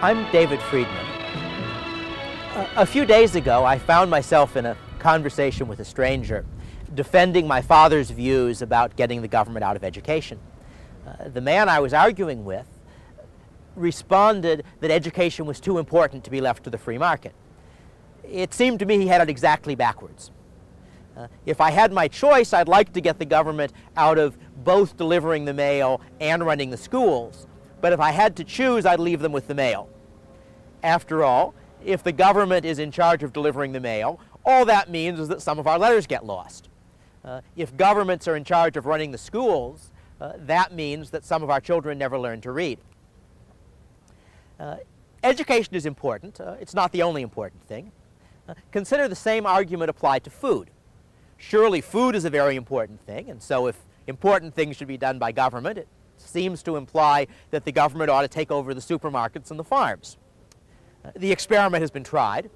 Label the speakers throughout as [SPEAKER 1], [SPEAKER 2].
[SPEAKER 1] I'm David Friedman. A few days ago, I found myself in a conversation with a stranger defending my father's views about getting the government out of education. The man I was arguing with responded that education was too important to be left to the free market. It seemed to me he had it exactly backwards. If I had my choice, I'd like to get the government out of both delivering the mail and running the schools. But if I had to choose, I'd leave them with the mail. After all, if the government is in charge of delivering the mail, all that means is that some of our letters get lost. If governments are in charge of running the schools, that means that some of our children never learn to read. Education is important. It's not the only important thing. Consider the same argument applied to food. Surely food is a very important thing, and so if important things should be done by government, it seems to imply that the government ought to take over the supermarkets and the farms. The experiment has been tried.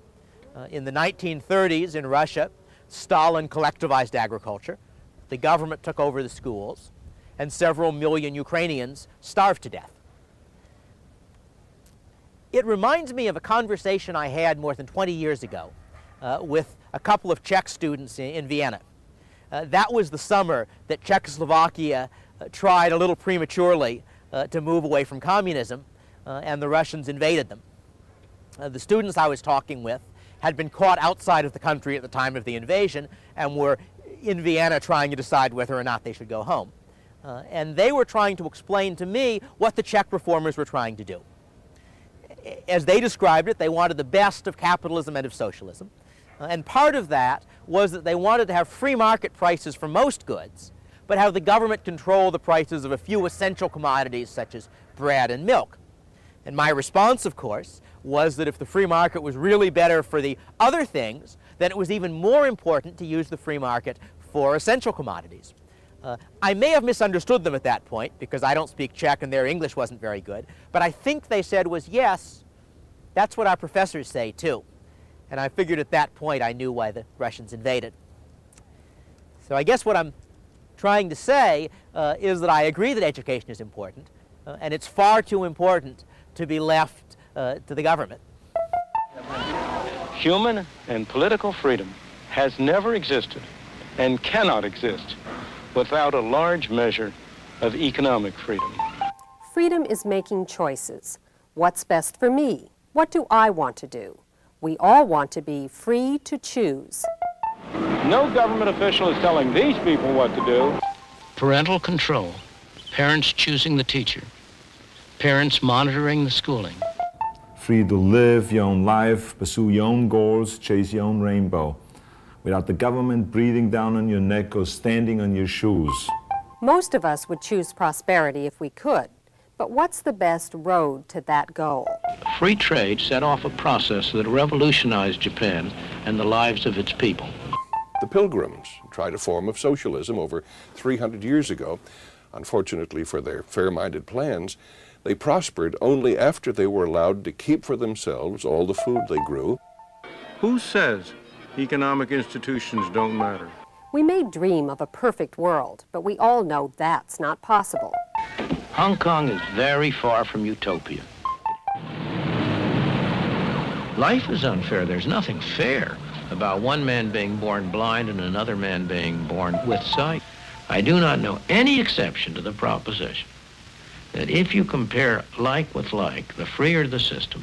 [SPEAKER 1] In the 1930s in Russia, Stalin collectivized agriculture. The government took over the schools, and several million Ukrainians starved to death. It reminds me of a conversation I had more than 20 years ago with a couple of Czech students in Vienna. That was the summer that Czechoslovakia tried a little prematurely to move away from communism, and the Russians invaded them. The students I was talking with had been caught outside of the country at the time of the invasion and were in Vienna trying to decide whether or not they should go home. And they were trying to explain to me what the Czech reformers were trying to do. As they described it, they wanted the best of capitalism and of socialism. And part of that was that they wanted to have free market prices for most goods, but have the government control the prices of a few essential commodities such as bread and milk. And my response, of course, was that if the free market was really better for the other things, then it was even more important to use the free market for essential commodities. I may have misunderstood them at that point, because I don't speak Czech and their English wasn't very good, but I think they said was, yes, that's what our professors say too. And I figured at that point I knew why the Russians invaded. So I guess what I'm trying to say is that I agree that education is important, and it's far too important to be left to the government.
[SPEAKER 2] Human and political freedom has never existed and cannot exist without a large measure of economic freedom.
[SPEAKER 3] Freedom is making choices. What's best for me? What do I want to do? We all want to be free to choose.
[SPEAKER 2] No government official is telling these people what to do.
[SPEAKER 4] Parental control, parents choosing the teacher, parents monitoring the schooling.
[SPEAKER 5] Free to live your own life, pursue your own goals, chase your own rainbow, without the government breathing down on your neck or standing on your shoes.
[SPEAKER 3] Most of us would choose prosperity if we could, but what's the best road to that goal?
[SPEAKER 4] Free trade set off a process that revolutionized Japan and the lives of its people.
[SPEAKER 6] The Pilgrims tried a form of socialism over 300 years ago. Unfortunately for their fair-minded plans, they prospered only after they were allowed to keep for themselves all the food they grew.
[SPEAKER 2] Who says economic institutions don't matter?
[SPEAKER 3] We may dream of a perfect world, but we all know that's not possible.
[SPEAKER 4] Hong Kong is very far from utopia. Life is unfair. There's nothing fair about one man being born blind and another man being born with sight. I do not know any exception to the proposition that if you compare like with like, the freer the system,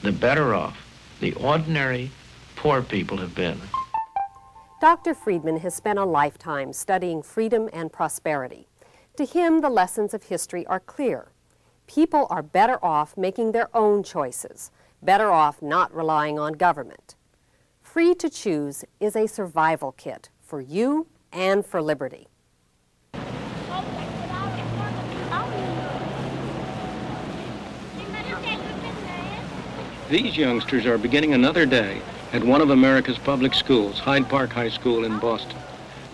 [SPEAKER 4] the better off the ordinary poor people have been.
[SPEAKER 3] Dr. Friedman has spent a lifetime studying freedom and prosperity. To him, the lessons of history are clear. People are better off making their own choices, better off not relying on government. Free to choose is a survival kit for you and for liberty.
[SPEAKER 2] These youngsters are beginning another day at one of America's public schools, Hyde Park High School in Boston.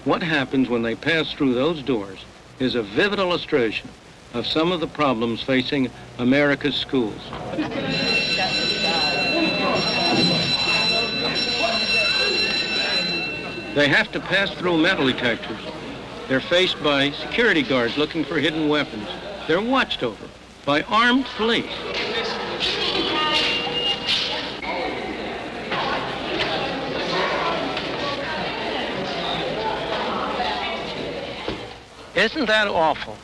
[SPEAKER 2] What happens when they pass through those doors is a vivid illustration of some of the problems facing America's schools. They have to pass through metal detectors. They're faced by security guards looking for hidden weapons. They're watched over by armed police.
[SPEAKER 4] Isn't that awful?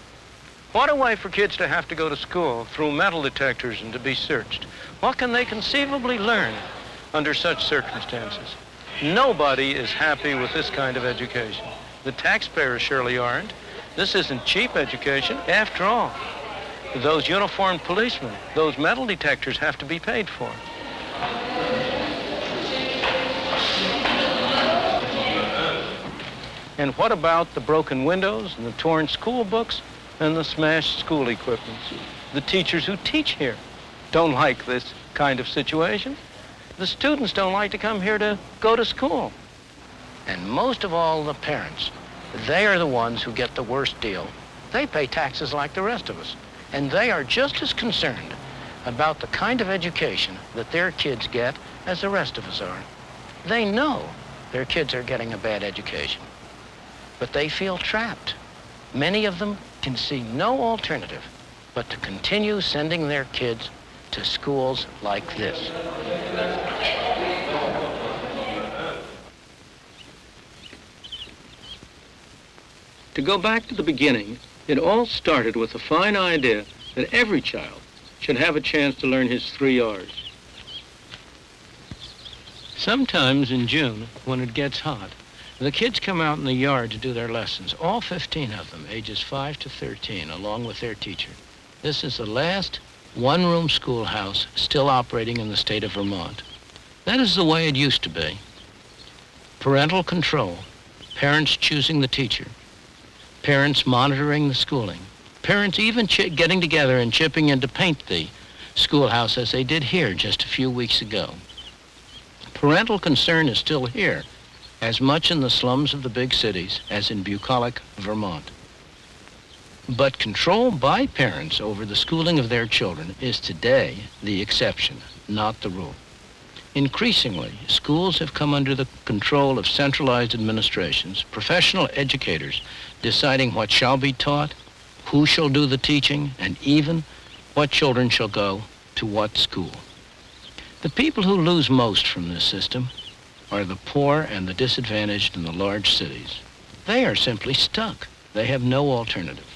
[SPEAKER 4] What a way for kids to have to go to school through metal detectors and to be searched. What can they conceivably learn under such circumstances? Nobody is happy with this kind of education. The taxpayers surely aren't. This isn't cheap education. After all, those uniformed policemen, those metal detectors have to be paid for. And what about the broken windows and the torn school books and the smashed school equipment? The teachers who teach here don't like this kind of situation. The students don't like to come here to go to school. And most of all, the parents. They are the ones who get the worst deal. They pay taxes like the rest of us. And they are just as concerned about the kind of education that their kids get as the rest of us are. They know their kids are getting a bad education, but they feel trapped. Many of them can see no alternative but to continue sending their kids to schools like this.
[SPEAKER 2] To go back to the beginning, it all started with the fine idea that every child should have a chance to learn his 3 R's. Sometimes in June, when it gets hot, the kids come out in the yard to do their lessons, all 15 of them, ages 5 to 13, along with their teacher. This is the last one-room schoolhouse still operating in the state of Vermont. That is the way it used to be. Parental control, parents choosing the teacher, parents monitoring the schooling, parents even getting together and chipping in to paint the schoolhouse as they did here just a few weeks ago. Parental concern is still here, as much in the slums of the big cities as in bucolic Vermont. But control by parents over the schooling of their children is today the exception, not the rule. Increasingly, schools have come under the control of centralized administrations, professional educators deciding what shall be taught, who shall do the teaching, and even what children shall go to what school. The people who lose most from this system are the poor and the disadvantaged in the large cities. They are simply stuck. They have no alternative.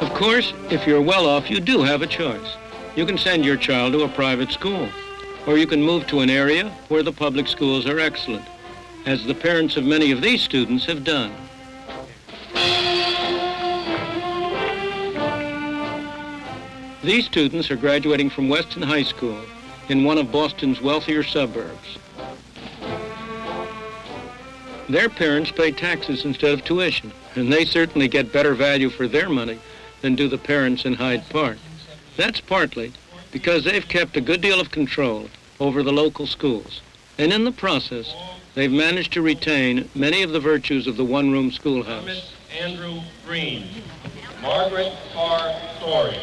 [SPEAKER 2] Of course, if you're well off, you do have a choice. You can send your child to a private school, or you can move to an area where the public schools are excellent, as the parents of many of these students have done. These students are graduating from Weston High School in one of Boston's wealthier suburbs. Their parents pay taxes instead of tuition, and they certainly get better value for their money than do the parents in Hyde Park. That's partly because they've kept a good deal of control over the local schools, and in the process, they've managed to retain many of the virtues of the one-room schoolhouse.
[SPEAKER 7] Thomas Andrew Green, Margaret R. Story.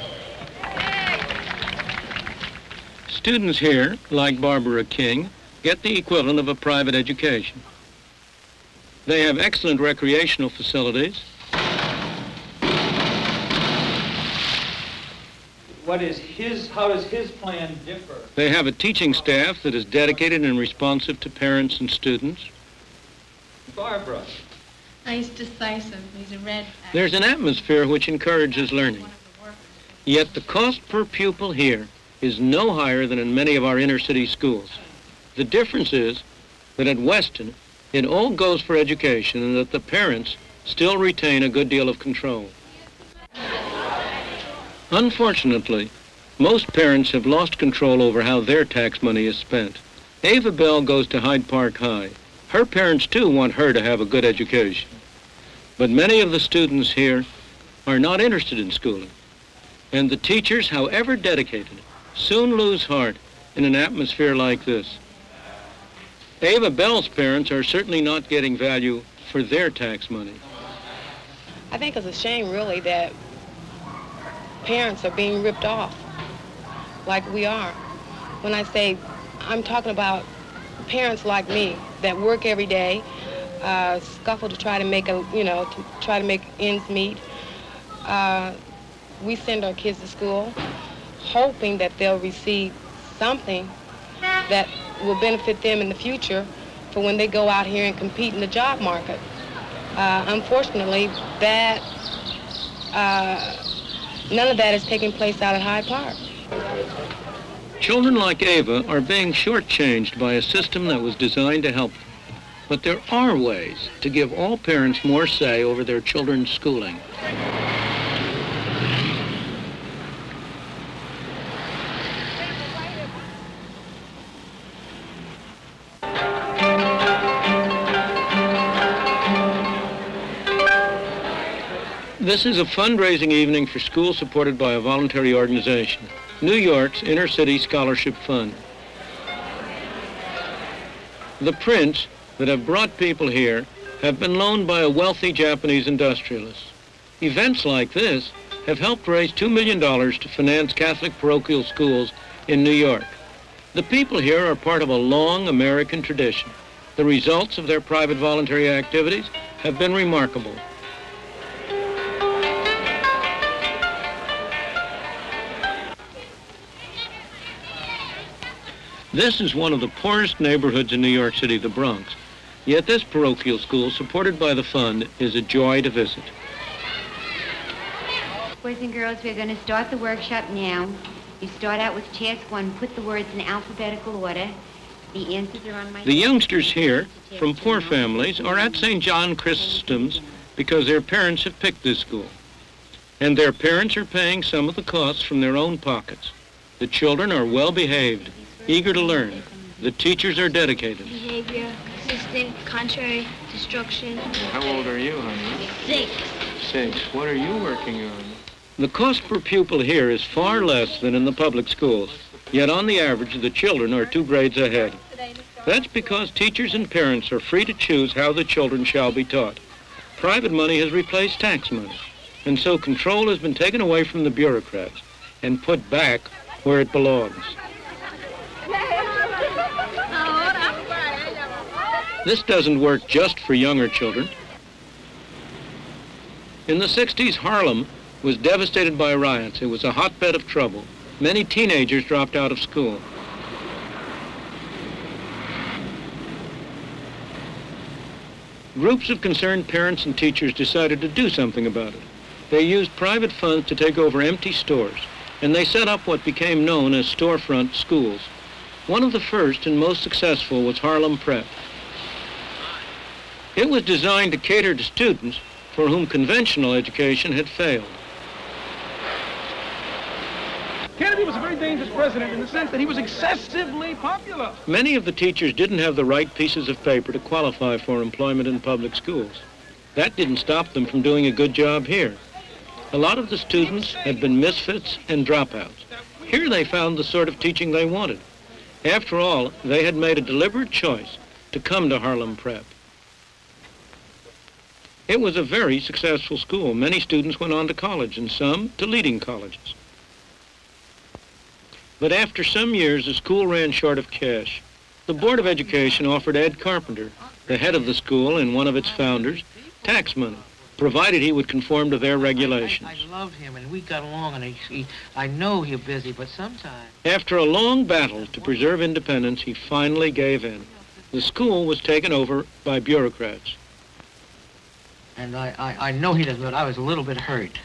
[SPEAKER 2] Students here, like Barbara King, get the equivalent of a private education. They have excellent recreational facilities.
[SPEAKER 8] How does his plan differ?
[SPEAKER 2] They have a teaching staff that is dedicated and responsive to parents and students.
[SPEAKER 8] Barbara.
[SPEAKER 9] He's decisive. He's a red.
[SPEAKER 2] There's an atmosphere which encourages learning. Yet the cost per pupil here is no higher than in many of our inner city schools. The difference is that at Weston, it all goes for education and that the parents still retain a good deal of control. Unfortunately, most parents have lost control over how their tax money is spent. Ava Bell goes to Hyde Park High. Her parents, too, want her to have a good education. But many of the students here are not interested in schooling. And the teachers, however dedicated, soon lose heart in an atmosphere like this. Ava Bell's parents are certainly not getting value for their tax money.
[SPEAKER 10] I think it's a shame, really, that parents are being ripped off like we are. When I say, I'm talking about parents like me that work every day, scuffle to try to make ends meet. We send our kids to school hoping that they'll receive something that will benefit them in the future for when they go out here and compete in the job market. Unfortunately, that none of that is taking place out at Hyde Park.
[SPEAKER 2] Children like Ava are being shortchanged by a system that was designed to help them. But there are ways to give all parents more say over their children's schooling. This is a fundraising evening for schools supported by a voluntary organization, New York's Inner City Scholarship Fund. The prints that have brought people here have been loaned by a wealthy Japanese industrialist. Events like this have helped raise $2 million to finance Catholic parochial schools in New York. The people here are part of a long American tradition. The results of their private voluntary activities have been remarkable. This is one of the poorest neighborhoods in New York City, the Bronx. Yet this parochial school, supported by the fund, is a joy to visit.
[SPEAKER 11] Boys and girls, we're going to start the workshop now. You start out with task 1, put the words in alphabetical order. The answers are on my...
[SPEAKER 2] The youngsters here, from poor families, are at St. John Chrysostom's because their parents have picked this school. And their parents are paying some of the costs from their own pockets. The children are well behaved, eager to learn. The teachers are dedicated.
[SPEAKER 12] Behavior, consistent, contrary, destruction.
[SPEAKER 2] How old are you, honey?
[SPEAKER 12] 6.
[SPEAKER 2] 6. What are you working on? The cost per pupil here is far less than in the public schools. Yet on the average, the children are 2 grades ahead. That's because teachers and parents are free to choose how the children shall be taught. Private money has replaced tax money. And so control has been taken away from the bureaucrats and put back where it belongs. This doesn't work just for younger children. In the 60s, Harlem was devastated by riots. It was a hotbed of trouble. Many teenagers dropped out of school. Groups of concerned parents and teachers decided to do something about it. They used private funds to take over empty stores, and they set up what became known as storefront schools. One of the first and most successful was Harlem Prep. It was designed to cater to students for whom conventional education had failed.
[SPEAKER 13] Kennedy was a very dangerous president in the sense that he was excessively popular.
[SPEAKER 2] Many of the teachers didn't have the right pieces of paper to qualify for employment in public schools. That didn't stop them from doing a good job here. A lot of the students had been misfits and dropouts. Here they found the sort of teaching they wanted. After all, they had made a deliberate choice to come to Harlem Prep. It was a very successful school. Many students went on to college, and some to leading colleges. But after some years, the school ran short of cash. The Board of Education offered Ed Carpenter, the head of the school and one of its founders, tax money, provided he would conform to their regulations.
[SPEAKER 14] I love him, and we got along, and I know he's busy, but sometimes...
[SPEAKER 2] After a long battle to preserve independence, he finally gave in. The school was taken over by bureaucrats.
[SPEAKER 14] And I know he doesn't, but I was a little bit hurt.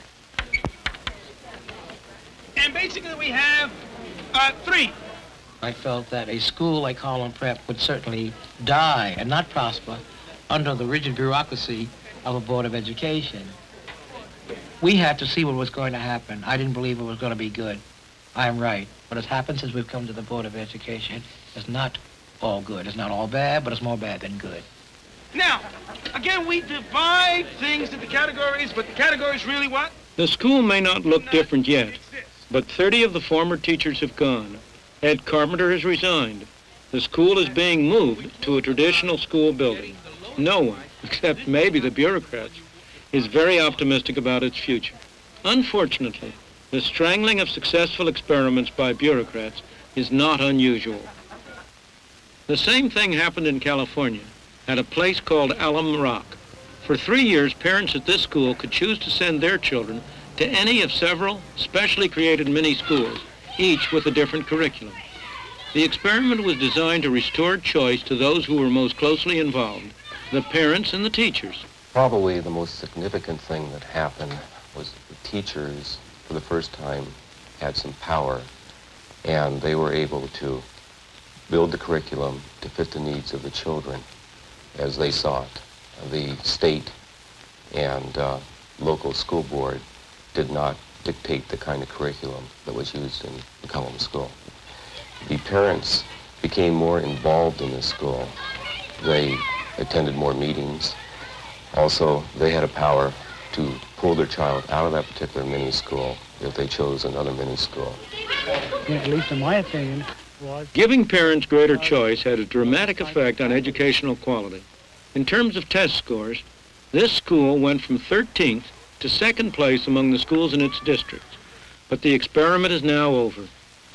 [SPEAKER 13] And basically we have 3.
[SPEAKER 14] I felt that a school like Harlem Prep would certainly die and not prosper under the rigid bureaucracy of a Board of Education. We had to see what was going to happen. I didn't believe it was going to be good. I'm right. What has happened since we've come to the Board of Education is not all good. It's not all bad, but it's more bad than good.
[SPEAKER 13] Now, again, we divide things into categories, but the categories really what?
[SPEAKER 2] The school may not look different yet, but 30 of the former teachers have gone. Ed Carpenter has resigned. The school is being moved to a traditional school building. No one, except maybe the bureaucrats, is very optimistic about its future. Unfortunately, the strangling of successful experiments by bureaucrats is not unusual. The same thing happened in California at a place called Alum Rock. For 3 years, parents at this school could choose to send their children to any of several specially created mini schools, each with a different curriculum. The experiment was designed to restore choice to those who were most closely involved, the parents and the teachers.
[SPEAKER 15] Probably the most significant thing that happened was that the teachers, for the first time, had some power, and they were able to build the curriculum to fit the needs of the children as they saw it. The state and local school board did not dictate the kind of curriculum that was used in the Cullum School. The parents became more involved in the school. They attended more meetings. Also, they had a power to pull their child out of that particular mini-school if they chose another mini-school.
[SPEAKER 16] At least in my opinion,
[SPEAKER 2] Giving parents greater choice had a dramatic effect on educational quality. In terms of test scores, this school went from 13th to 2nd place among the schools in its district. But the experiment is now over.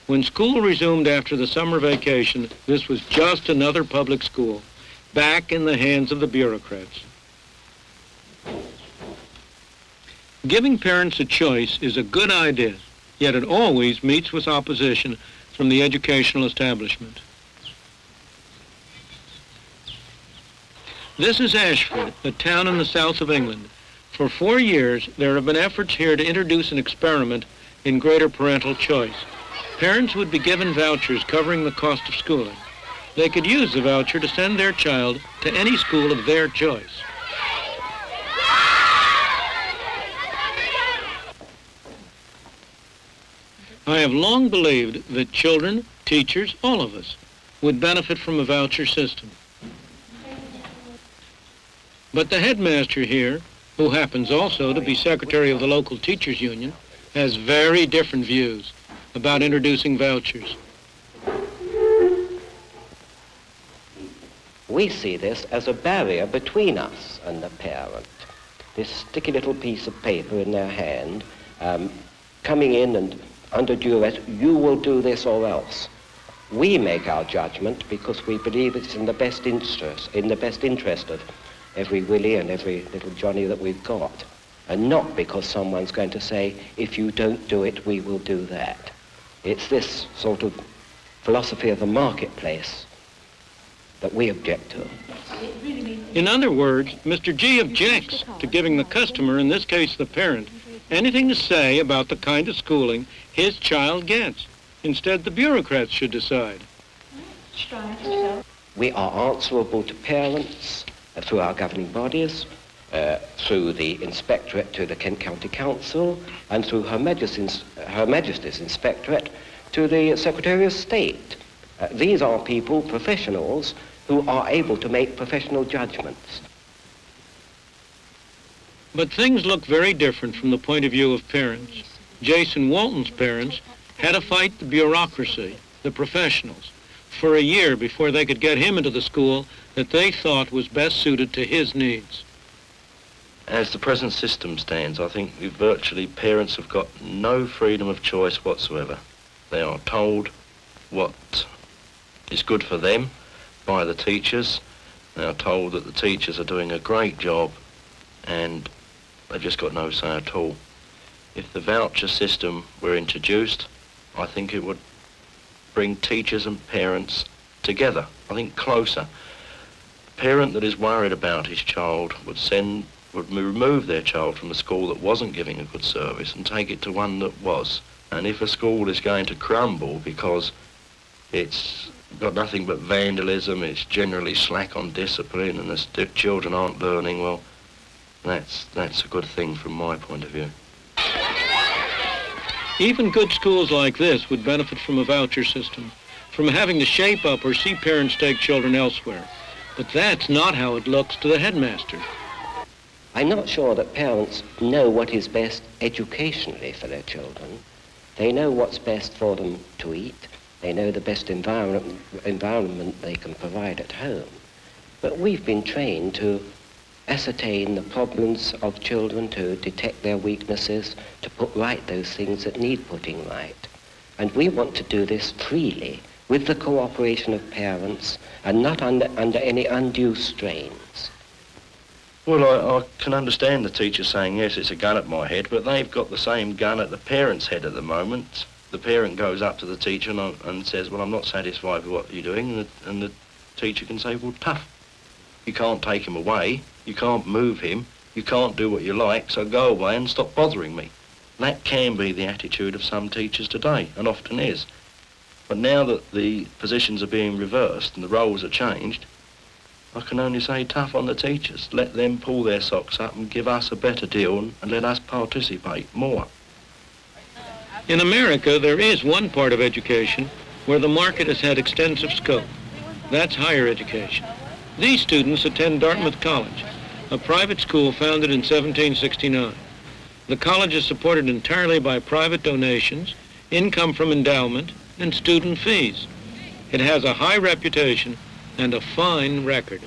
[SPEAKER 2] When school resumed after the summer vacation, this was just another public school, back in the hands of the bureaucrats. Giving parents a choice is a good idea, yet it always meets with opposition from the educational establishment. This is Ashford, a town in the south of England. For 4 years, there have been efforts here to introduce an experiment in greater parental choice. Parents would be given vouchers covering the cost of schooling. They could use the voucher to send their child to any school of their choice. I have long believed that children, teachers, all of us, would benefit from a voucher system. But the headmaster here, who happens also to be secretary of the local teachers union, has very different views about introducing vouchers.
[SPEAKER 17] We see this as a barrier between us and the parent. This sticky little piece of paper in their hand, coming in and under duress, you will do this or else. We make our judgment because we believe it's in the best interest of every Willie and every little Johnny that we've got, and not because someone's going to say, if you don't do it, we will do that. It's this sort of philosophy of the marketplace that we object to.
[SPEAKER 2] In other words, Mr. G objects to giving the customer, in this case the parent, anything to say about the kind of schooling his child gets. Instead, the bureaucrats should decide.
[SPEAKER 17] We are answerable to parents through our governing bodies, through the Inspectorate to the Kent County Council, and through Her Majesty's Inspectorate to the Secretary of State. These are people, professionals, who are able to make professional judgments.
[SPEAKER 2] But things look very different from the point of view of parents. Jason Walton's parents had to fight the bureaucracy, the professionals, for a year before they could get him into the school that they thought was best suited to his needs.
[SPEAKER 15] As the present system stands, I think virtually parents have got no freedom of choice whatsoever. They are told what is good for them by the teachers. They are told that the teachers are doing a great job, and they've just got no say at all. If the voucher system were introduced, I think it would bring teachers and parents together, I think closer. A parent that is worried about his child would remove their child from a school that wasn't giving a good service and take it to one that was. And if a school is going to crumble because it's got nothing but vandalism, it's generally slack on discipline, and the children aren't learning, well, that's a good thing from my point of view.
[SPEAKER 2] Even good schools like this would benefit from a voucher system, from having to shape up or see parents take children elsewhere. But that's not how it looks to the headmaster.
[SPEAKER 17] I'm not sure that parents know what is best educationally for their children. They know what's best for them to eat. They know the best environment they can provide at home. But we've been trained to ascertain the problems of children, to detect their weaknesses, to put right those things that need putting right. And we want to do this freely, with the cooperation of parents, and not under any undue strains.
[SPEAKER 15] Well, I can understand the teacher saying, yes, it's a gun at my head, but they've got the same gun at the parents' head at the moment. the parent goes up to the teacher and says, well, I'm not satisfied with what you're doing, and the teacher can say, well, tough. You can't take him away, you can't move him, you can't do what you like, so go away and stop bothering me. That can be the attitude of some teachers today, and often is. But now that the positions are being reversed and the roles are changed, I can only say tough on the teachers. Let them pull their socks up and give us a better deal and let us participate more.
[SPEAKER 2] In America, there is one part of education where the market has had extensive scope. That's higher education. These students attend Dartmouth College, a private school founded in 1769. The college is supported entirely by private donations, income from endowment, and student fees. It has a high reputation and a fine record.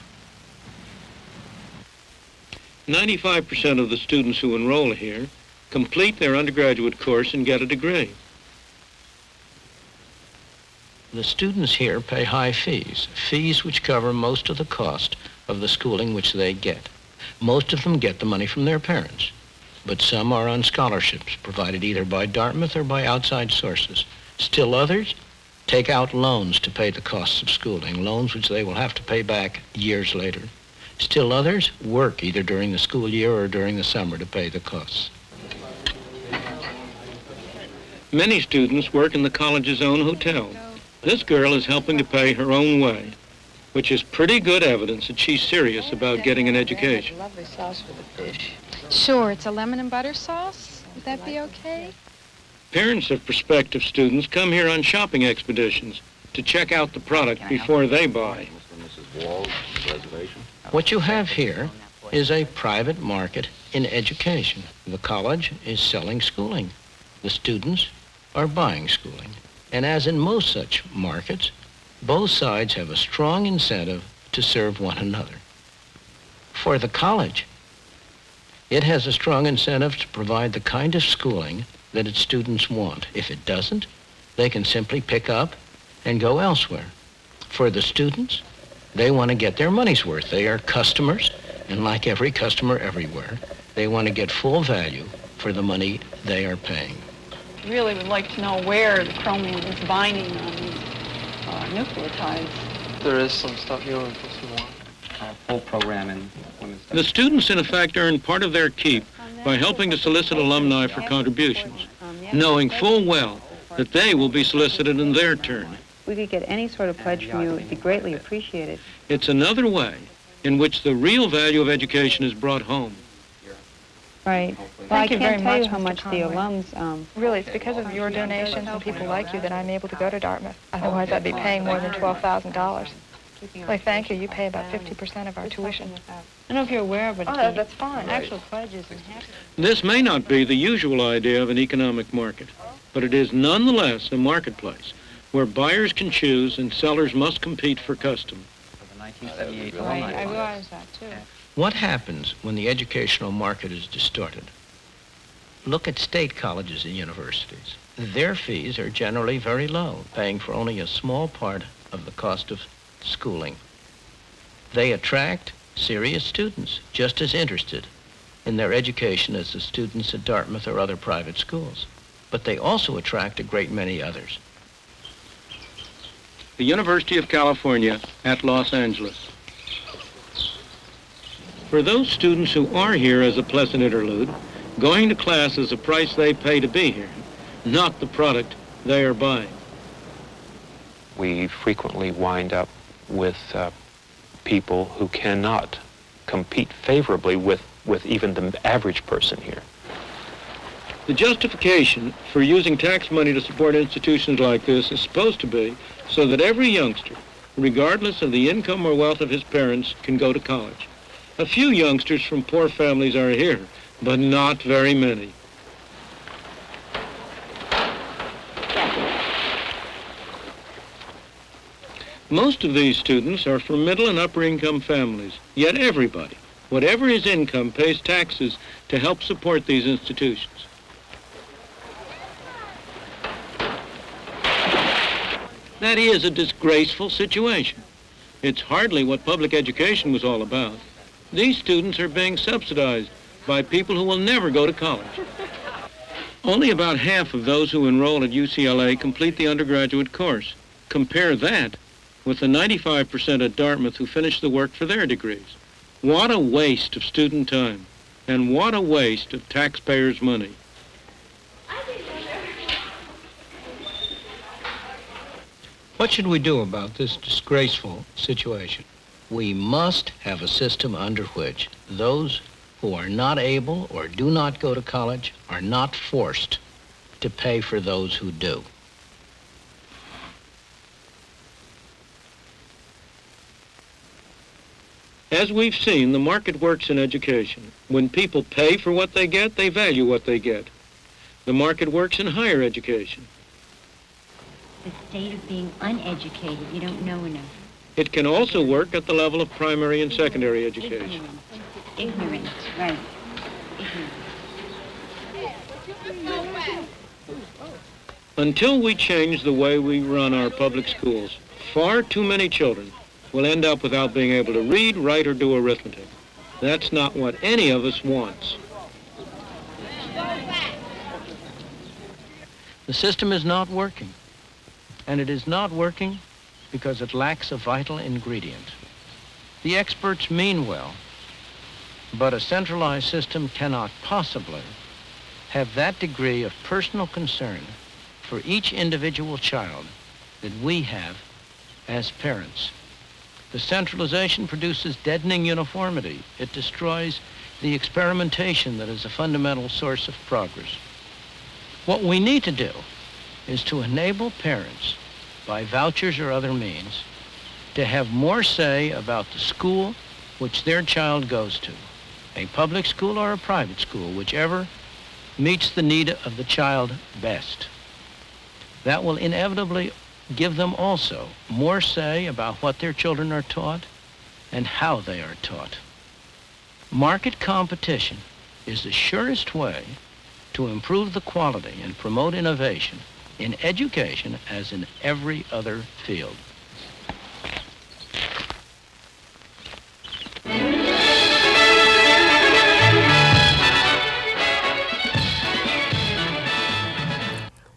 [SPEAKER 2] 95% of the students who enroll here complete their undergraduate course and get a degree.
[SPEAKER 4] The students here pay high fees, fees which cover most of the cost of the schooling which they get. Most of them get the money from their parents, but some are on scholarships provided either by Dartmouth or by outside sources. Still others take out loans to pay the costs of schooling, loans which they will have to pay back years later. Still others work either during the school year or during the summer to pay the costs.
[SPEAKER 2] Many students work in the college's own hotel. This girl is helping to pay her own way, which is pretty good evidence that she's serious about getting an education.
[SPEAKER 18] Lovely sauce for the fish. Sure, it's a lemon and butter sauce. Would that be okay?
[SPEAKER 2] Parents of prospective students come here on shopping expeditions to check out the product before they buy.
[SPEAKER 4] What you have here is a private market in education. The college is selling schooling. The students are buying schooling. And as in most such markets, both sides have a strong incentive to serve one another. For the college, it has a strong incentive to provide the kind of schooling that its students want. If it doesn't, they can simply pick up and go elsewhere. For the students, they want to get their money's worth. They are customers, and like every customer everywhere, they want to get full value for the money they are paying.
[SPEAKER 19] Really would like to know where the chromium is binding on these nucleotides.
[SPEAKER 20] There is some stuff here in plus one. Full program in women's studies.
[SPEAKER 2] The students, in effect, earn part of their keep by helping to solicit alumni for contributions, knowing full well that they will be solicited in their turn.
[SPEAKER 21] If we could get any sort of pledge from you, it would be greatly appreciated.
[SPEAKER 2] It's another way in which the real value of education is brought home.
[SPEAKER 21] Right. Well, I can't tell you how much the alums...
[SPEAKER 18] Really, it's because of your donations and people like you that I'm able to go to Dartmouth. Otherwise, I'd be paying more than $12,000. Well, thank you. You pay about 50% of our tuition.
[SPEAKER 21] I don't know if you're aware of it.
[SPEAKER 18] Oh, that's fine.
[SPEAKER 21] Actual pledges and
[SPEAKER 2] This may not be the usual idea of an economic market, but it is nonetheless a marketplace where buyers can choose and sellers must compete for custom.
[SPEAKER 21] Right, I realize that, too.
[SPEAKER 4] What happens when the educational market is distorted? Look at state colleges and universities. Their fees are generally very low, paying for only a small part of the cost of schooling. They attract serious students, just as interested in their education as the students at Dartmouth or other private schools. But they also attract a great many others.
[SPEAKER 2] The University of California at Los Angeles. For those students who are here as a pleasant interlude, going to class is a price they pay to be here, not the product they are buying.
[SPEAKER 22] We frequently wind up with people who cannot compete favorably with even the average person here.
[SPEAKER 2] The justification for using tax money to support institutions like this is supposed to be so that every youngster, regardless of the income or wealth of his parents, can go to college. A few youngsters from poor families are here, but not very many. Most of these students are from middle and upper income families, yet everybody, whatever his income, pays taxes to help support these institutions. That is a disgraceful situation. It's hardly what public education was all about. These students are being subsidized by people who will never go to college. Only about half of those who enroll at UCLA complete the undergraduate course. Compare that with the 95% at Dartmouth who finish the work for their degrees. What a waste of student time, and what a waste of taxpayers' money.
[SPEAKER 4] What should we do about this disgraceful situation? We must have a system under which those who are not able or do not go to college are not forced to pay for those who do.
[SPEAKER 2] As we've seen, the market works in education. When people pay for what they get, they value what they get. The market works in higher education.
[SPEAKER 11] The state of being uneducated, you don't know enough.
[SPEAKER 2] It can also work at the level of primary and secondary education.
[SPEAKER 11] Ignorance, right.
[SPEAKER 2] Until we change the way we run our public schools, far too many children will end up without being able to read, write, or do arithmetic. That's not what any of us wants.
[SPEAKER 4] The system is not working, and it is not working because it lacks a vital ingredient. The experts mean well, but a centralized system cannot possibly have that degree of personal concern for each individual child that we have as parents. The centralization produces deadening uniformity. It destroys the experimentation that is a fundamental source of progress. What we need to do is to enable parents, by vouchers or other means, to have more say about the school which their child goes to, a public school or a private school, whichever meets the need of the child best. That will inevitably give them also more say about what their children are taught and how they are taught. Market competition is the surest way to improve the quality and promote innovation in education as in every other field.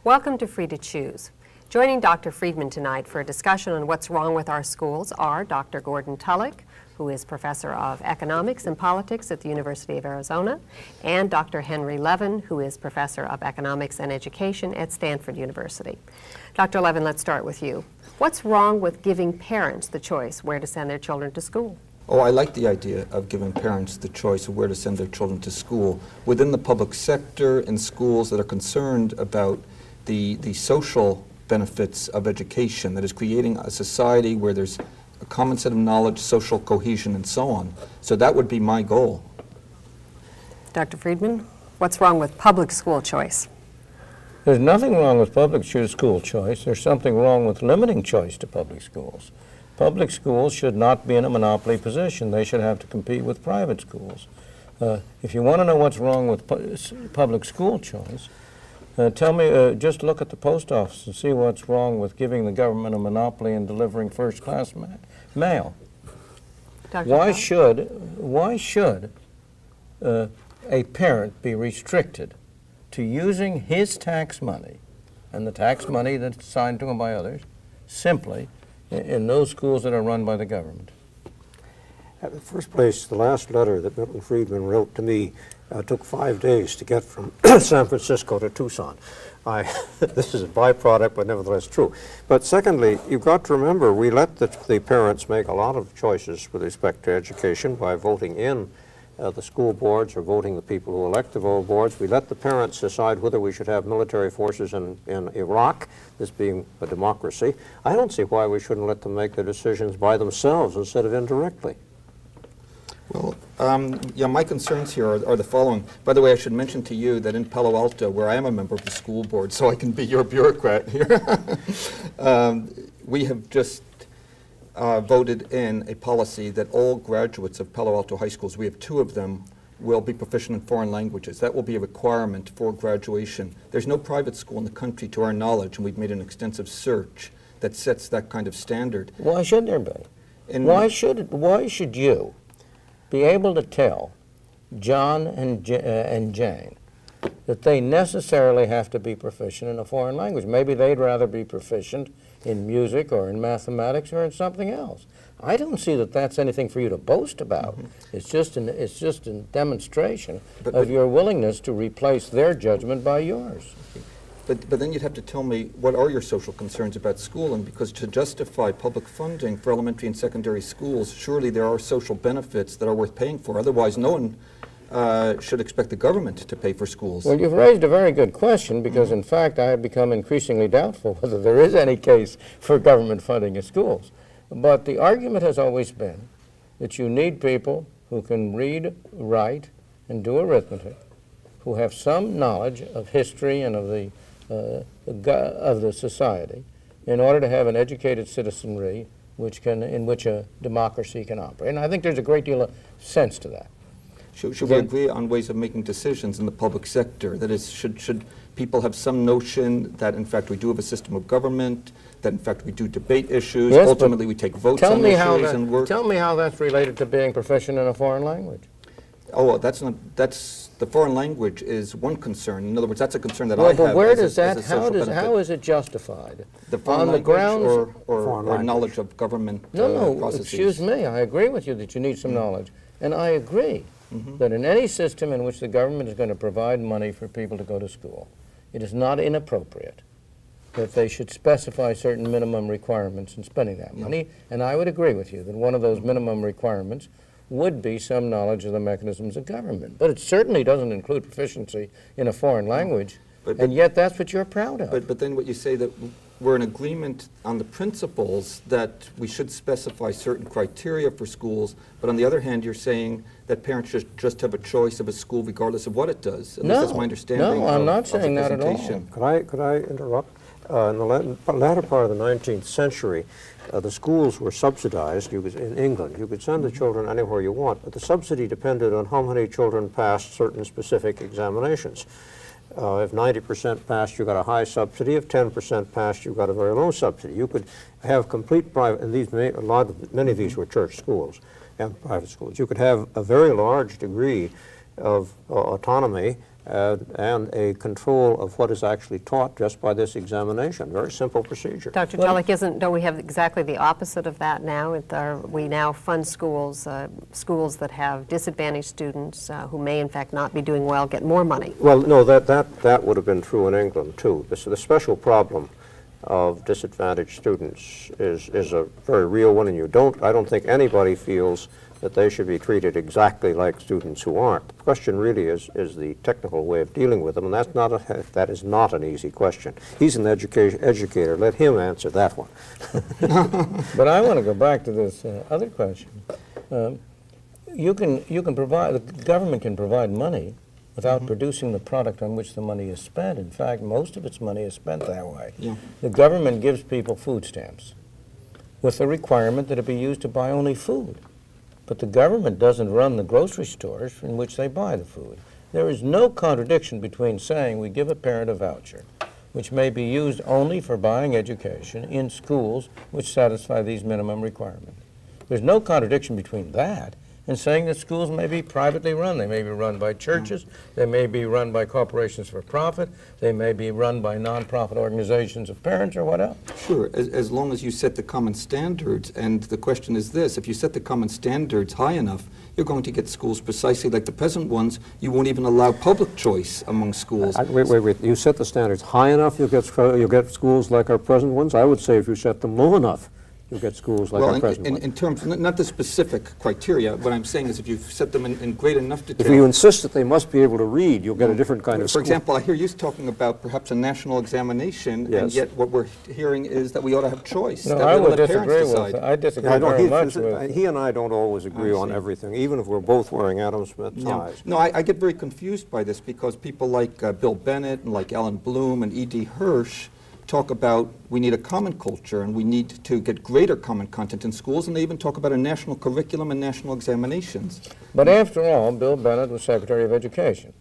[SPEAKER 3] Welcome to Free to Choose. Joining Dr. Friedman tonight for a discussion on what's wrong with our schools are Dr. Gordon Tullock, who is Professor of Economics and Politics at the University of Arizona, and Dr. Henry Levin, who is Professor of Economics and Education at Stanford University. Dr. Levin, let's start with you. What's wrong with giving parents the choice where to send their children to school?
[SPEAKER 1] Oh, I like the idea of giving parents the choice of where to send their children to school. Within the public sector and schools that are concerned about the social benefits of education, that is creating a society where there's a common set of knowledge, social cohesion, and so on. So that would be my goal.
[SPEAKER 3] Dr. Friedman, what's wrong with public school choice?
[SPEAKER 5] There's nothing wrong with public school choice. There's something wrong with limiting choice to public schools. Public schools should not be in a monopoly position. They should have to compete with private schools. If you want to know what's wrong with public school choice, tell me, just look at the post office and see what's wrong with giving the government a monopoly in delivering first-class mail. Why should a parent be restricted to using his tax money and the tax money that's assigned to him by others simply in those schools that are run by the government?
[SPEAKER 23] At the first place, the last letter that Milton Friedman wrote to me took 5 days to get from San Francisco to Tucson. This is a byproduct, but nevertheless true. But secondly, you've got to remember, we let the parents make a lot of choices with respect to education by voting in the school boards or voting the people who elect the boards. We let the parents decide whether we should have military forces in Iraq, this being a democracy. I don't see why we shouldn't let them make their decisions by themselves instead of indirectly.
[SPEAKER 1] Well, yeah, my concerns here are the following. By the way, I should mention to you that in Palo Alto, where I am a member of the school board, so I can be your bureaucrat here, we have just voted in a policy that all graduates of Palo Alto high schools, we have 2 of them, will be proficient in foreign languages. That will be a requirement for graduation. There's no private school in the country, to our knowledge, and we've made an extensive search that sets that kind of standard.
[SPEAKER 5] Why should there be? Why should you be able to tell John and Jane that they necessarily have to be proficient in a foreign language. Maybe they'd rather be proficient in music or in mathematics or in something else. I don't see that that's anything for you to boast about. It's just a demonstration of your willingness to replace their judgment by yours.
[SPEAKER 1] But then you'd have to tell me, what are your social concerns about schooling? Because to justify public funding for elementary and secondary schools, surely there are social benefits that are worth paying for. Otherwise, no one should expect the government to pay for schools.
[SPEAKER 5] Well, you've raised a very good question, because in fact I have become increasingly doubtful whether there is any case for government funding of schools. But the argument has always been that you need people who can read, write, and do arithmetic, who have some knowledge of history and of the society, in order to have an educated citizenry in which a democracy can operate. And I think there's a great deal of sense to that.
[SPEAKER 1] Should we agree on ways of making decisions in the public sector? That is, should people have some notion that, in fact, we do have a system of government, that, in fact, we do debate issues,
[SPEAKER 5] yes,
[SPEAKER 1] ultimately we take votes on issues and work?
[SPEAKER 5] Tell me how that's related to being proficient in a foreign language.
[SPEAKER 1] Oh, well, the foreign language is one concern. In other words, that's a concern that
[SPEAKER 5] well,
[SPEAKER 1] I have.
[SPEAKER 5] But where does
[SPEAKER 1] that,
[SPEAKER 5] how is it justified?
[SPEAKER 1] The foreign
[SPEAKER 5] on the grounds
[SPEAKER 1] or knowledge of government processes?
[SPEAKER 5] Excuse me, I agree with you that you need some knowledge. And I agree that in any system in which the government is going to provide money for people to go to school, it is not inappropriate that they should specify certain minimum requirements in spending that money. And I would agree with you that one of those minimum requirements would be some knowledge of the mechanisms of government. But it certainly doesn't include proficiency in a foreign language, and yet that's what you're proud of.
[SPEAKER 1] But then what you say, that we're in agreement on the principles that we should specify certain criteria for schools, but on the other hand, you're saying that parents should just have a choice of a school regardless of what it does. At least that's my understanding.
[SPEAKER 5] No, I'm not saying that at all.
[SPEAKER 23] Could I interrupt? In the latter part of the 19th century, the schools were subsidized. In England, you could send the children anywhere you want, but the subsidy depended on how many children passed certain specific examinations. If 90% passed, you got a high subsidy. If 10% passed, you got a very low subsidy. You could have complete private, and many of these were church schools and private schools. You could have a very large degree of autonomy and a control of what is actually taught just by this examination. Very simple procedure.
[SPEAKER 3] Dr. Tulloch, don't we have exactly the opposite of that now? We now fund schools, schools that have disadvantaged students who may in fact not be doing well get more money.
[SPEAKER 23] Well, no, that would have been true in England too. The special problem of disadvantaged students is a very real one, and I don't think anybody feels that they should be treated exactly like students who aren't. The question really is the technical way of dealing with them, and that is not an easy question. He's an educator. Let him answer that one.
[SPEAKER 5] But I want to go back to this other question. You can provide, the government can provide money without producing the product on which the money is spent. In fact, most of its money is spent that way. Yeah. The government gives people food stamps with the requirement that it be used to buy only food. But the government doesn't run the grocery stores in which they buy the food. There is no contradiction between saying we give a parent a voucher, which may be used only for buying education in schools which satisfy these minimum requirements. There's no contradiction between that and saying that schools may be privately run. They may be run by churches, they may be run by corporations for profit, they may be run by nonprofit organizations of parents or what else.
[SPEAKER 1] Sure, as long as you set the common standards, and the question is this, if you set the common standards high enough, you're going to get schools precisely like the present ones. You won't even allow public choice among schools.
[SPEAKER 23] Wait. You set the standards high enough, you'll get schools like our present ones? I would say if you set them low enough, you'll get schools like our present ones.
[SPEAKER 1] In terms, not the specific criteria, what I'm saying is if you set them in great enough detail.
[SPEAKER 23] If you insist that they must be able to read, you'll get a different kind of school.
[SPEAKER 1] For example, I hear you talking about perhaps a national examination, and yet what we're hearing is that we ought to have choice.
[SPEAKER 5] No, I would disagree with that. I disagree very much
[SPEAKER 23] with he and I don't always agree on everything, even if we're both wearing Adam Smith ties.
[SPEAKER 1] No, I get very confused by this because people like Bill Bennett and like Alan Bloom and E.D. Hirsch talk about we need a common culture and we need to get greater common content in schools, and they even talk about a national curriculum and national examinations.
[SPEAKER 5] But after all, Bill Bennett was Secretary of Education.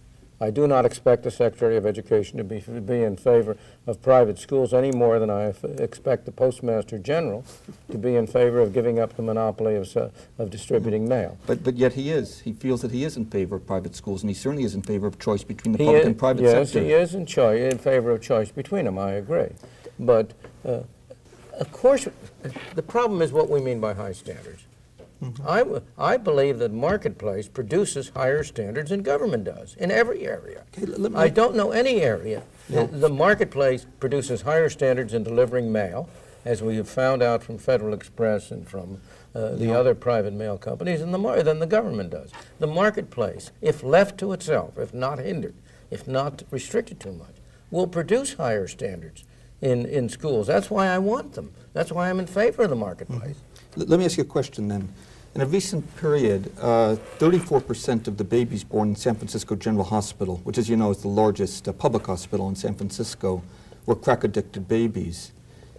[SPEAKER 5] I do not expect the Secretary of Education to be in favor of private schools any more than I expect the Postmaster General to be in favor of giving up the monopoly of distributing mail.
[SPEAKER 1] But yet he is. He feels that he is in favor of private schools, and he certainly is in favor of choice between the public and private sector.
[SPEAKER 5] Yes, he is in favor of choice between them, I agree. But, of course, the problem is what we mean by high standards. I believe that marketplace produces higher standards than government does in every area. Okay, I don't know any area. No. The marketplace produces higher standards in delivering mail, as we have found out from Federal Express and from the other private mail companies, than the government does. The marketplace, if left to itself, if not hindered, if not restricted too much, will produce higher standards in schools. That's why I want them. That's why I'm in favor of the marketplace.
[SPEAKER 1] Let me ask you a question then. In a recent period, 34% of the babies born in San Francisco General Hospital, which as you know is the largest public hospital in San Francisco, were crack-addicted babies.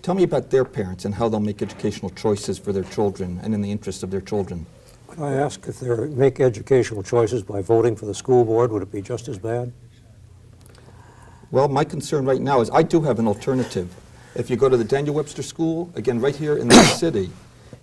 [SPEAKER 1] Tell me about their parents and how they'll make educational choices for their children and in the interest of their children.
[SPEAKER 23] Could I ask if they make educational choices by voting for the school board, would it be just as bad?
[SPEAKER 1] Well, my concern right now is I do have an alternative. If you go to the Daniel Webster School, again right here in this city,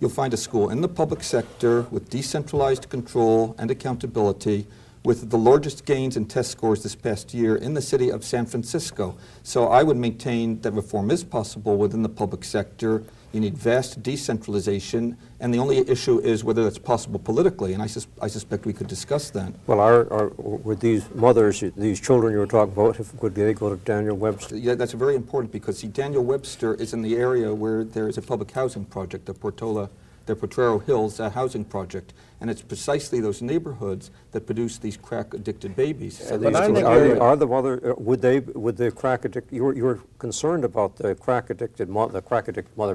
[SPEAKER 1] you'll find a school in the public sector with decentralized control and accountability with the largest gains in test scores this past year in the city of San Francisco. So I would maintain that reform is possible within the public sector. You need vast decentralization, and the only issue is whether that's possible politically, and I suspect we could discuss that.
[SPEAKER 23] Well, would these mothers, these children you were talking about, would they go to Daniel Webster?
[SPEAKER 1] Yeah, that's very important because, see, Daniel Webster is in the area where there is a public housing project, the Potrero Hills housing project, and it's precisely those neighborhoods that produce these crack-addicted babies. So
[SPEAKER 23] would the crack-addicted, you're concerned about the crack-addicted mother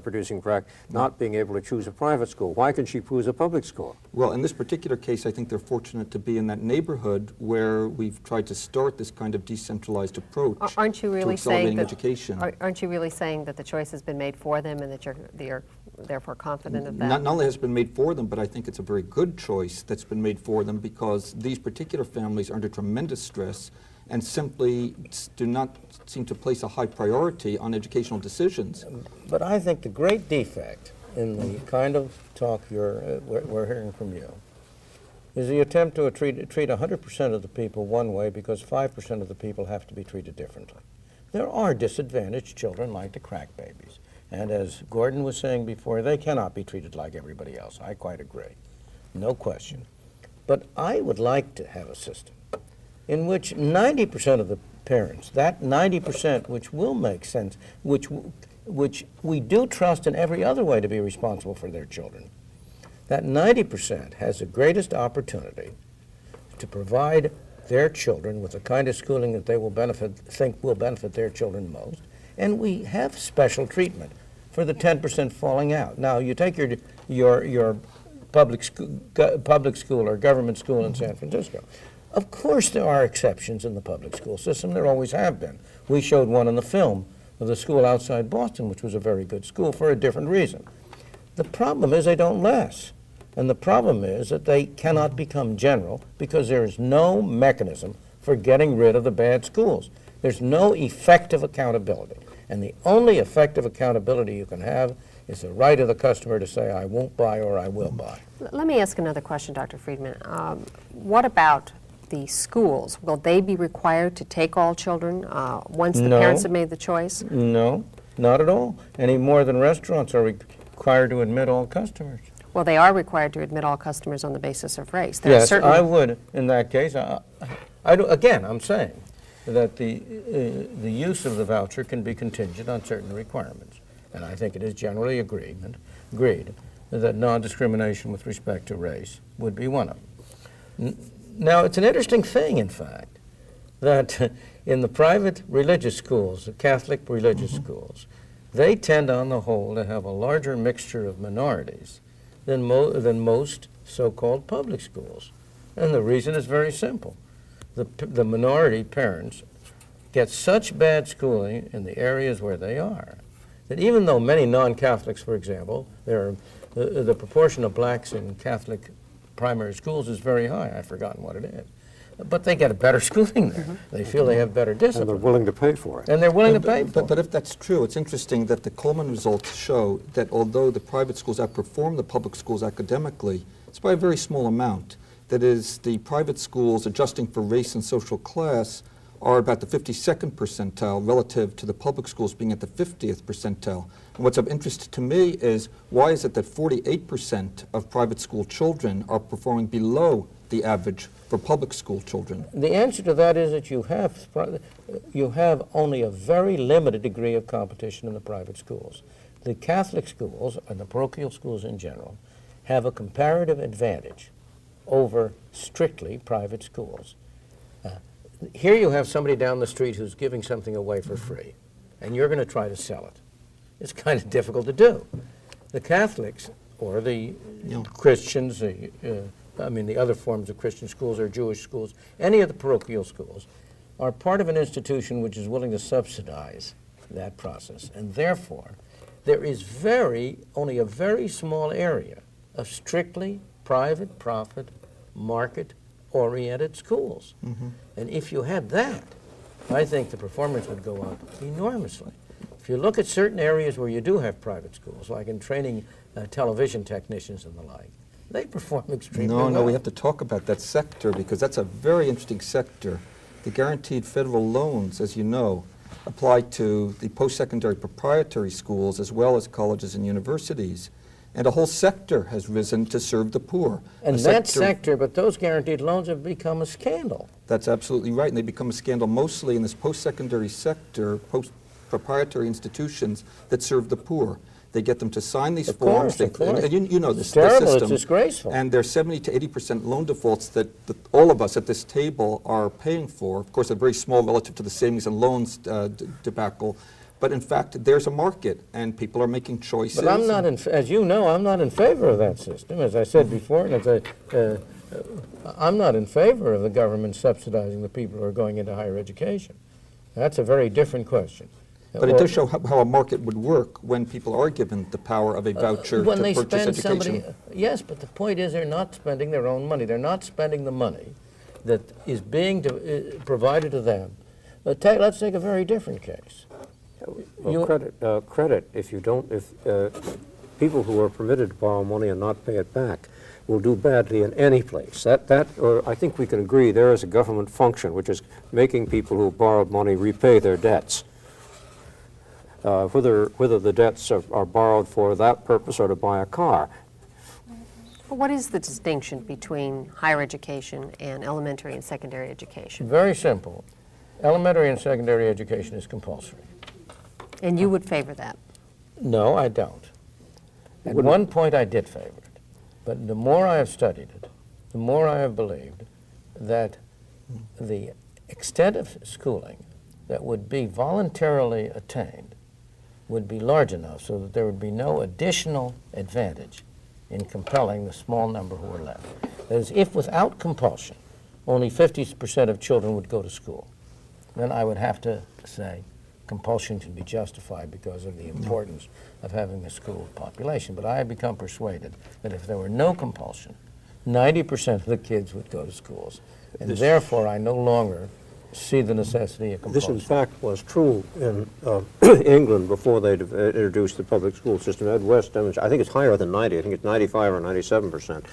[SPEAKER 23] producing crack not being able to choose a private school. Why can she choose a public school?
[SPEAKER 1] Well, in this particular case, I think they're fortunate to be in that neighborhood where we've tried to start this kind of decentralized approach to accelerating education.
[SPEAKER 3] Aren't you really saying that the choice has been made for them and that you're therefore confident of that?
[SPEAKER 1] Not only has it been made for them, but I think it's a very good choice that's been made for them because these particular families are under tremendous stress and simply do not seem to place a high priority on educational decisions.
[SPEAKER 5] But I think the great defect in the kind of talk we're hearing from you is the attempt to treat 100% of the people one way because 5% of the people have to be treated differently. There are disadvantaged children like the crack babies. And as Gordon was saying before, they cannot be treated like everybody else. I quite agree. No question. But I would like to have a system in which 90% of the parents, that 90% which will make sense, which we do trust in every other way to be responsible for their children, that 90% has the greatest opportunity to provide their children with the kind of schooling that they will think will benefit their children most. And we have special treatment for the 10% falling out. Now, you take your public school or government school in San Francisco. Of course there are exceptions in the public school system. There always have been. We showed one in the film of the school outside Boston, which was a very good school for a different reason. The problem is they don't last. And the problem is that they cannot become general because there is no mechanism for getting rid of the bad schools. There's no effective accountability. And the only effective accountability you can have is the right of the customer to say, I won't buy or I will buy.
[SPEAKER 3] Let me ask another question, Dr. Friedman. What about the schools? Will they be required to take all children once the parents have made the choice?
[SPEAKER 5] No, not at all. Any more than restaurants are required to admit all customers.
[SPEAKER 3] Well, they are required to admit all customers on the basis of race.
[SPEAKER 5] Yes, I would in that case. Again, I'm saying that the use of the voucher can be contingent on certain requirements. And I think it is generally agreed that non-discrimination with respect to race would be one of them. Now, it's an interesting thing, in fact, that in the private religious schools, the Catholic religious schools, they tend on the whole to have a larger mixture of minorities than most so-called public schools. And the reason is very simple. The minority parents get such bad schooling in the areas where they are that even though many non-Catholics, for example, the proportion of blacks in Catholic primary schools is very high. I've forgotten what it is. but they get a better schooling there. They feel they have better discipline.
[SPEAKER 23] And they're willing to pay for it.
[SPEAKER 5] And they're willing to pay for it.
[SPEAKER 1] But if that's true, it's interesting that the Coleman results show that although the private schools outperform the public schools academically, it's by a very small amount. That is, the private schools, adjusting for race and social class, are about the 52nd percentile relative to the public schools being at the 50th percentile. And what's of interest to me is, why is it that 48% of private school children are performing below the average for public school children?
[SPEAKER 5] The answer to that is that you have only a very limited degree of competition in the private schools. The Catholic schools, and the parochial schools in general, have a comparative advantage over strictly private schools. Here you have somebody down the street who's giving something away for free, and you're going to try to sell it. It's kind of difficult to do. The Catholics, or the Christians, I mean the other forms of Christian schools or Jewish schools, any of the parochial schools, are part of an institution which is willing to subsidize that process. And therefore, there is only a very small area of strictly private, profit, market-oriented schools. And if you had that, I think the performance would go up enormously. If you look at certain areas where you do have private schools, like in training television technicians and the like, they perform extremely well.
[SPEAKER 1] No, we have to talk about that sector, because that's a very interesting sector. The guaranteed federal loans, as you know, apply to the post-secondary proprietary schools as well as colleges and universities. And a whole sector has risen to serve the poor.
[SPEAKER 5] And that sector, but those guaranteed loans have become a scandal.
[SPEAKER 1] That's absolutely right, and they become a scandal mostly in this post-secondary sector, post-proprietary institutions that serve the poor. They get them to sign these forms.
[SPEAKER 5] Of course.
[SPEAKER 1] And you know this,
[SPEAKER 5] it's terrible,
[SPEAKER 1] the system.
[SPEAKER 5] It's disgraceful.
[SPEAKER 1] And there's 70 to 80% loan defaults that all of us at this table are paying for. Of course, they're very small relative to the savings and loans debacle. But in fact, there's a market, and people are making choices.
[SPEAKER 5] But I'm not, as you know, I'm not in favor of that system. As I said before, and I'm not in favor of the government subsidizing the people who are going into higher education. That's a very different question.
[SPEAKER 1] But it does show how a market would work when people are given the power of a voucher to purchase education.
[SPEAKER 5] Yes, but the point is they're not spending their own money. They're not spending the money that is being provided to them. Let's take a very different case.
[SPEAKER 23] Well, credit, if people who are permitted to borrow money and not pay it back will do badly in any place. Or I think we can agree there is a government function which is making people who borrowed money repay their debts. Whether the debts are borrowed for that purpose or to buy a car.
[SPEAKER 3] What is the distinction between higher education and elementary and secondary education?
[SPEAKER 5] Very simple. Elementary and secondary education is compulsory.
[SPEAKER 3] And you would favor that?
[SPEAKER 5] No, I don't. At one point I did favor it. But the more I have studied it, the more I have believed that the extent of schooling that would be voluntarily attained would be large enough so that there would be no additional advantage in compelling the small number who are left. That is, if without compulsion, only 50% of children would go to school, then I would have to say compulsion should be justified because of the importance of having a school population. But I have become persuaded that if there were no compulsion, 90% of the kids would go to schools. And therefore, I no longer see the necessity of compulsion.
[SPEAKER 23] This, in fact, was true in England before they introduced the public school system. Ed West demonstrated, I think it's higher than 90. I think it's 95 or 97%.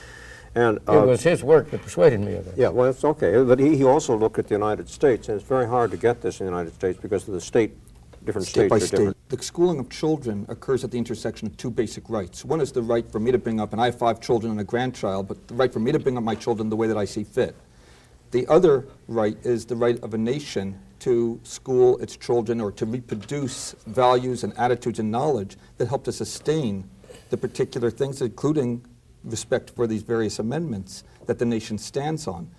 [SPEAKER 23] And
[SPEAKER 5] it was his work that persuaded me of it.
[SPEAKER 23] Yeah, well, it's okay. But he also looked at the United States, and it's very hard to get this in the United States because of the different states are different.
[SPEAKER 1] The schooling of children occurs at the intersection of two basic rights. One is the right for me to bring up, and I have 5 children and a grandchild, but the right for me to bring up my children the way that I see fit. The other right is the right of a nation to school its children or to reproduce values and attitudes and knowledge that help to sustain the particular things, including respect for these various amendments that the nation stands on.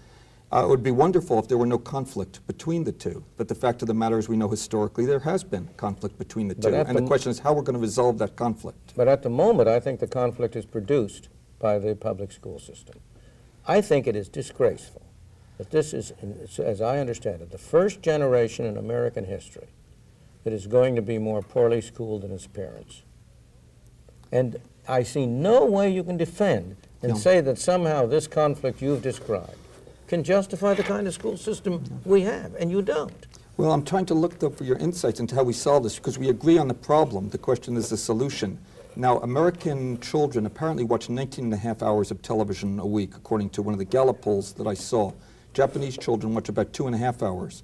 [SPEAKER 1] It would be wonderful if there were no conflict between the two, but the fact of the matter is we know historically there has been conflict between the two, and the question is how we're going to resolve that conflict.
[SPEAKER 5] But at the moment, I think the conflict is produced by the public school system. I think it is disgraceful that this is, as I understand it, the first generation in American history that is going to be more poorly schooled than its parents. And I see no way you can defend and say that somehow this conflict you've described can justify the kind of school system we have, and you don't.
[SPEAKER 1] Well, I'm trying to look, though, for your insights into how we solve this, because we agree on the problem. The question is the solution. Now, American children apparently watch 19.5 hours of television a week, according to one of the Gallup polls that I saw. Japanese children watch about 2.5 hours.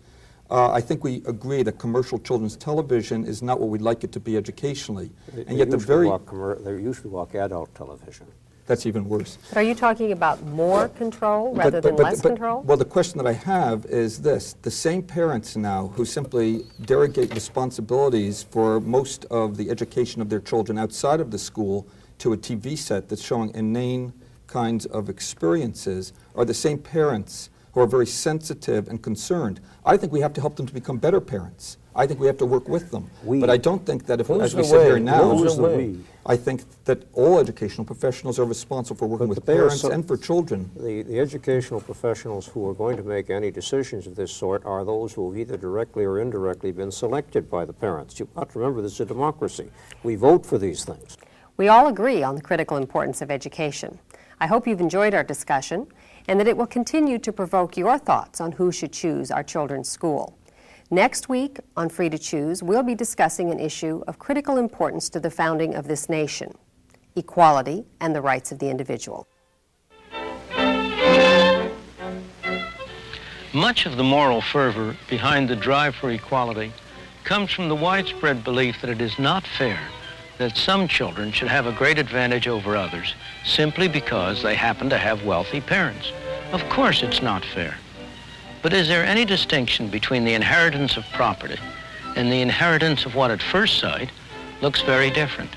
[SPEAKER 1] I think we agree that commercial children's television is not what we'd like it to be educationally. And yet
[SPEAKER 23] they usually walk adult television.
[SPEAKER 1] That's even worse.
[SPEAKER 3] But are you talking about more control rather than less control?
[SPEAKER 1] Well, the question that I have is this. The same parents now who simply derogate responsibilities for most of the education of their children outside of the school to a TV set that's showing inane kinds of experiences are the same parents who are very sensitive and concerned. I think we have to help them to become better parents. I think we have to work with them. But I don't think that if, as we sit here now, I think that all educational professionals are responsible for working with parents and for children.
[SPEAKER 23] The educational professionals who are going to make any decisions of this sort are those who have either directly or indirectly been selected by the parents. You've got to remember this is a democracy. We vote for these things.
[SPEAKER 3] We all agree on the critical importance of education. I hope you've enjoyed our discussion and that it will continue to provoke your thoughts on who should choose our children's school. Next week on Free to Choose, we'll be discussing an issue of critical importance to the founding of this nation, equality and the rights of the individual.
[SPEAKER 2] Much of the moral fervor behind the drive for equality comes from the widespread belief that it is not fair that some children should have a great advantage over others simply because they happen to have wealthy parents. Of course it's not fair. But is there any distinction between the inheritance of property and the inheritance of what at first sight looks very different?